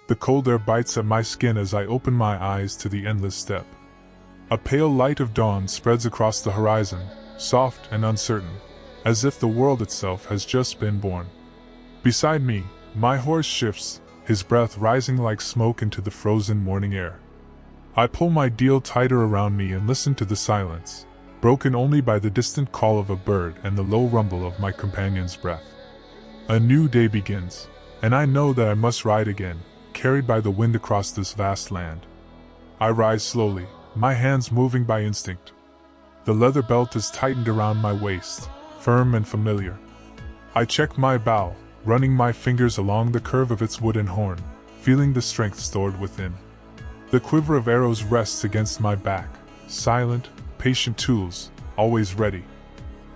The cold air bites at my skin as I open my eyes to the endless steppe. A pale light of dawn spreads across the horizon, soft and uncertain, as if the world itself has just been born. Beside me, my horse shifts, his breath rising like smoke into the frozen morning air. I pull my deal tighter around me and listen to the silence, broken only by the distant call of a bird and the low rumble of my companion's breath. A new day begins, and I know that I must ride again, carried by the wind across this vast land. I rise slowly, my hands moving by instinct. The leather belt is tightened around my waist, firm and familiar. I check my bow, running my fingers along the curve of its wooden horn, feeling the strength stored within. The quiver of arrows rests against my back, silent, patient tools, always ready.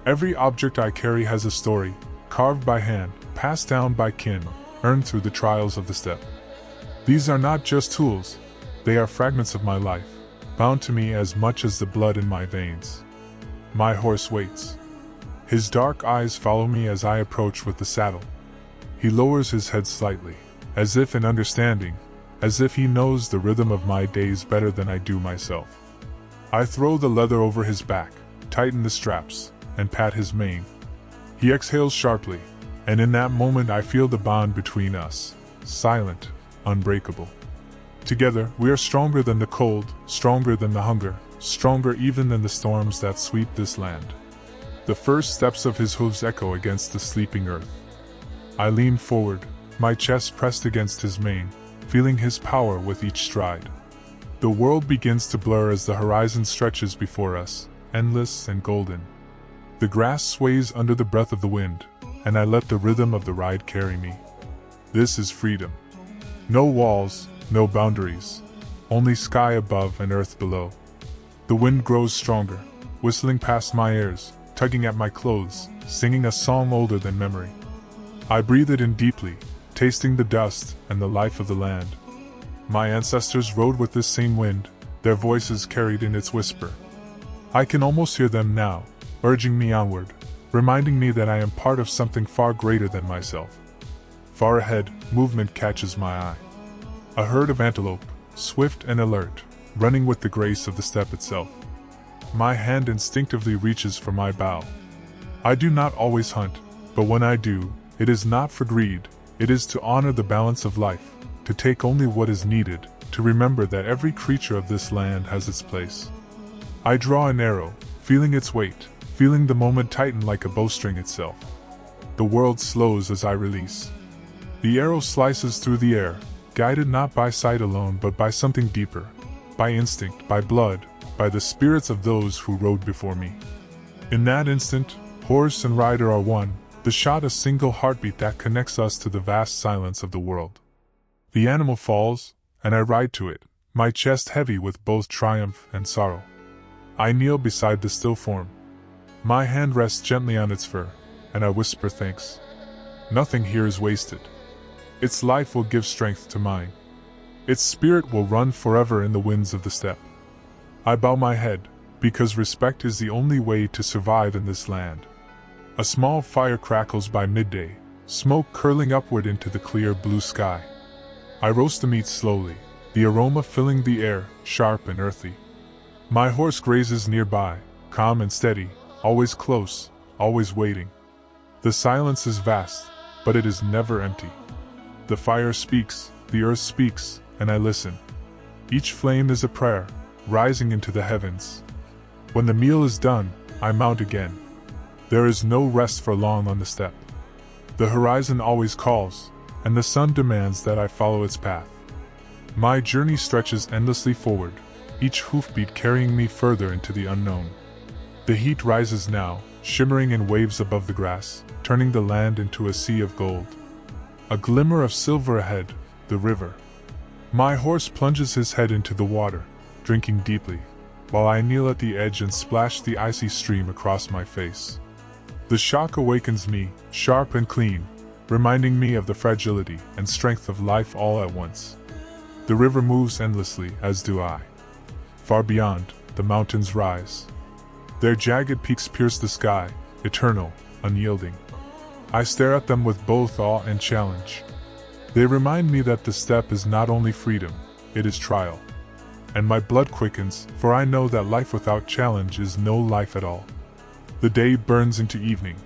Every object I carry has a story, carved by hand, passed down by kin, earned through the trials of the steppe. These are not just tools, they are fragments of my life, bound to me as much as the blood in my veins. My horse waits. His dark eyes follow me as I approach with the saddle. He lowers his head slightly, as if in understanding, as if he knows the rhythm of my days better than I do myself. I throw the leather over his back, tighten the straps, and pat his mane. He exhales sharply, and in that moment I feel the bond between us, silent, unbreakable. Together, we are stronger than the cold, stronger than the hunger, stronger even than the storms that sweep this land. The first steps of his hooves echo against the sleeping earth. I lean forward, my chest pressed against his mane, feeling his power with each stride. The world begins to blur as the horizon stretches before us, endless and golden. The grass sways under the breath of the wind, and I let the rhythm of the ride carry me. This is freedom. No walls, no boundaries, only sky above and earth below. The wind grows stronger, whistling past my ears, tugging at my clothes, singing a song older than memory. I breathe it in deeply, tasting the dust and the life of the land. My ancestors rode with this same wind, their voices carried in its whisper. I can almost hear them now, urging me onward, reminding me that I am part of something far greater than myself. Far ahead, movement catches my eye. A herd of antelope, swift and alert, running with the grace of the steppe itself. My hand instinctively reaches for my bow. I do not always hunt, but when I do, it is not for greed, it is to honor the balance of life, to take only what is needed, to remember that every creature of this land has its place. I draw an arrow, feeling its weight, feeling the moment tighten like a bowstring itself. The world slows as I release. The arrow slices through the air, guided not by sight alone but by something deeper, by instinct, by blood, by the spirits of those who rode before me. In that instant, horse and rider are one, the shot a single heartbeat that connects us to the vast silence of the world. The animal falls, and I ride to it, my chest heavy with both triumph and sorrow. I kneel beside the still form. My hand rests gently on its fur, and I whisper thanks. Nothing here is wasted. Its life will give strength to mine. Its spirit will run forever in the winds of the steppe. I bow my head, because respect is the only way to survive in this land. A small fire crackles by midday, smoke curling upward into the clear blue sky. I roast the meat slowly, the aroma filling the air, sharp and earthy. My horse grazes nearby, calm and steady, always close, always waiting. The silence is vast, but it is never empty. The fire speaks, the earth speaks, and I listen. Each flame is a prayer, rising into the heavens. When the meal is done, I mount again. There is no rest for long on the steppe. The horizon always calls, and the sun demands that I follow its path. My journey stretches endlessly forward, each hoofbeat carrying me further into the unknown. The heat rises now, shimmering in waves above the grass, turning the land into a sea of gold. A glimmer of silver ahead, the river. My horse plunges his head into the water, drinking deeply, while I kneel at the edge and splash the icy stream across my face. The shock awakens me, sharp and clean, reminding me of the fragility and strength of life all at once. The river moves endlessly, as do I. Far beyond, the mountains rise. Their jagged peaks pierce the sky, eternal, unyielding. I stare at them with both awe and challenge. They remind me that the steppe is not only freedom, it is trial. And my blood quickens, for I know that life without challenge is no life at all. The day burns into evening.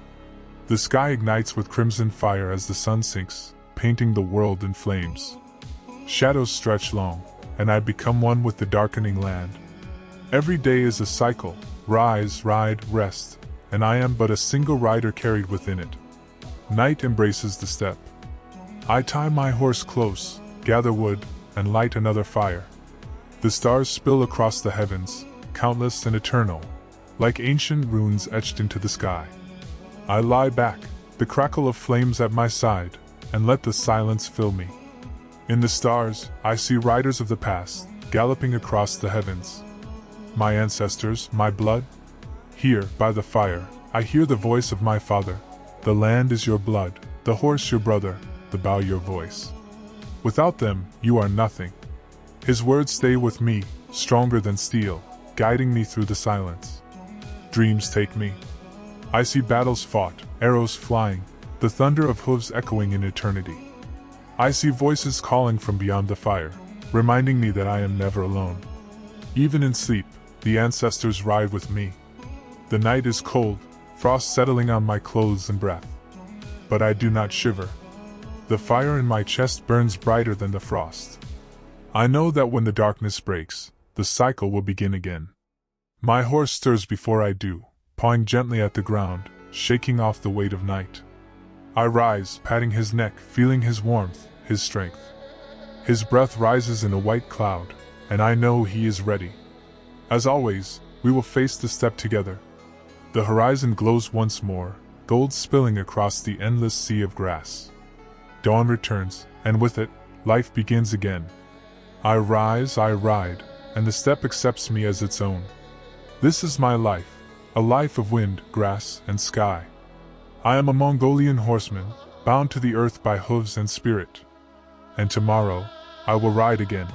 The sky ignites with crimson fire as the sun sinks, painting the world in flames. Shadows stretch long, and I become one with the darkening land. Every day is a cycle, rise, ride, rest, and I am but a single rider carried within it. Night embraces the steppe. I tie my horse close, gather wood, and light another fire. The stars spill across the heavens, countless and eternal, like ancient runes etched into the sky. I lie back, the crackle of flames at my side, and let the silence fill me. In the stars, I see riders of the past, galloping across the heavens. My ancestors, my blood? Here, by the fire, I hear the voice of my father. The land is your blood, the horse your brother, the bow your voice. Without them, you are nothing. His words stay with me, stronger than steel, guiding me through the silence. Dreams take me. I see battles fought, arrows flying, the thunder of hooves echoing in eternity. I see voices calling from beyond the fire, reminding me that I am never alone. Even in sleep, the ancestors ride with me. The night is cold, frost settling on my clothes and breath. But I do not shiver. The fire in my chest burns brighter than the frost. I know that when the darkness breaks, the cycle will begin again. My horse stirs before I do, pawing gently at the ground, shaking off the weight of night. I rise, patting his neck, feeling his warmth, his strength. His breath rises in a white cloud, and I know he is ready. As always, we will face the steppe together. The horizon glows once more, gold spilling across the endless sea of grass. Dawn returns, and with it, life begins again. I rise, I ride, and the steppe accepts me as its own. This is my life, a life of wind, grass, and sky. I am a Mongolian horseman, bound to the earth by hooves and spirit. And tomorrow, I will ride again.